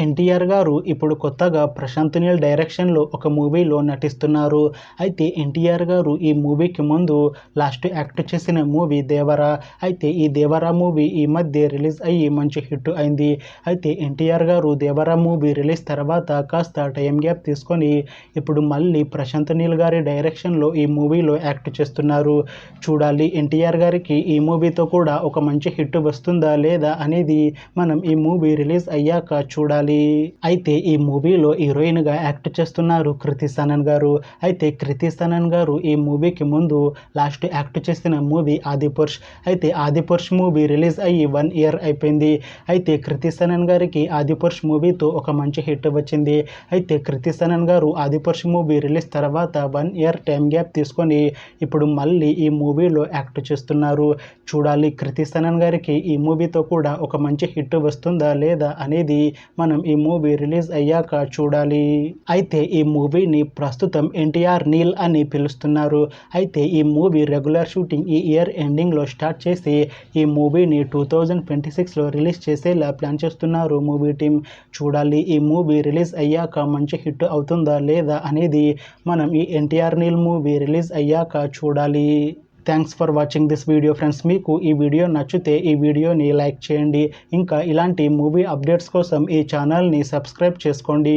ఎన్టీఆర్ గారు ఇప్పుడు కొత్తగా ప్రశాంత్ నీల్ డైరెక్షన్లో ఒక మూవీలో నటిస్తున్నారు. అయితే ఎన్టీఆర్ గారు ఈ మూవీకి ముందు లాస్ట్ యాక్ట్ చేసిన మూవీ దేవరా. అయితే ఈ దేవరా మూవీ ఈ మధ్య రిలీజ్ అయ్యి మంచి హిట్ అయింది. అయితే ఎన్టీఆర్ గారు దేవరా మూవీ రిలీజ్ తర్వాత కాస్త టైం గ్యాప్ తీసుకొని ఇప్పుడు మళ్ళీ ప్రశాంత్ నీల్ గారి డైరెక్షన్లో ఈ మూవీలో యాక్ట్ చేస్తున్నారు. చూడాలి ఎన్టీఆర్ గారికి ఈ మూవీతో కూడా ఒక మంచి హిట్ వస్తుందా లేదా అనేది మనం ఈ మూవీ రిలీజ్ అయ్యాక చూడాలి. అయితే ఈ మూవీలో హీరోయిన్ గా యాక్ట్ చేస్తున్నారు కృతి సనన్ గారు. అయితే కృతి సనన్ గారు ఈ మూవీకి ముందు లాస్ట్ యాక్ట్ చేసిన మూవీ ఆదిపురుష్. అయితే ఆదిపురుష్ మూవీ రిలీజ్ అయ్యి 1 year అయిపోయింది. అయితే కృతి సనన్ గారికి ఆదిపురుష్ మూవీతో ఒక మంచి హిట్ వచ్చింది. అయితే కృతి సనన్ గారు ఆదిపురుష్ మూవీ రిలీజ్ తర్వాత 1 year టైం గ్యాప్ తీసుకొని ఇప్పుడు మళ్ళీ ఈ మూవీలో యాక్ట్ చేస్తున్నారు. చూడాలి కృతి సనన్ గారికి ఈ మూవీతో కూడా ఒక మంచి హిట్ వస్తుందా లేదా అనేది మనం ఈ మూవీ రిలీజ్ అయ్యాక చూడాలి. అయితే ఈ మూవీని ప్రస్తుతం ఎన్టీఆర్ నీల్ అని పిలుస్తున్నారు. అయితే ఈ మూవీ రెగ్యులర్ షూటింగ్ ఈ ఇయర్ ఎండింగ్లో స్టార్ట్ చేసి ఈ మూవీని 2026లో రిలీజ్ చేసేలా ప్లాన్ చేస్తున్నారు మూవీ టీం. చూడాలి ఈ మూవీ రిలీజ్ అయ్యాక మంచి హిట్ అవుతుందా లేదా అనేది మనం ఈ ఎన్టీఆర్ నీల్ మూవీ రిలీజ్ అయ్యాక చూడాలి. Thanks for watching this video friends. మీకు ఈ వీడియో నచ్చితే ఈ వీడియోని లైక్ చేయండి. ఇంకా ఇలాంటి మూవీ అప్డేట్స్ కోసం ఈ ఛానల్ని సబ్స్క్రైబ్ చేసుకోండి.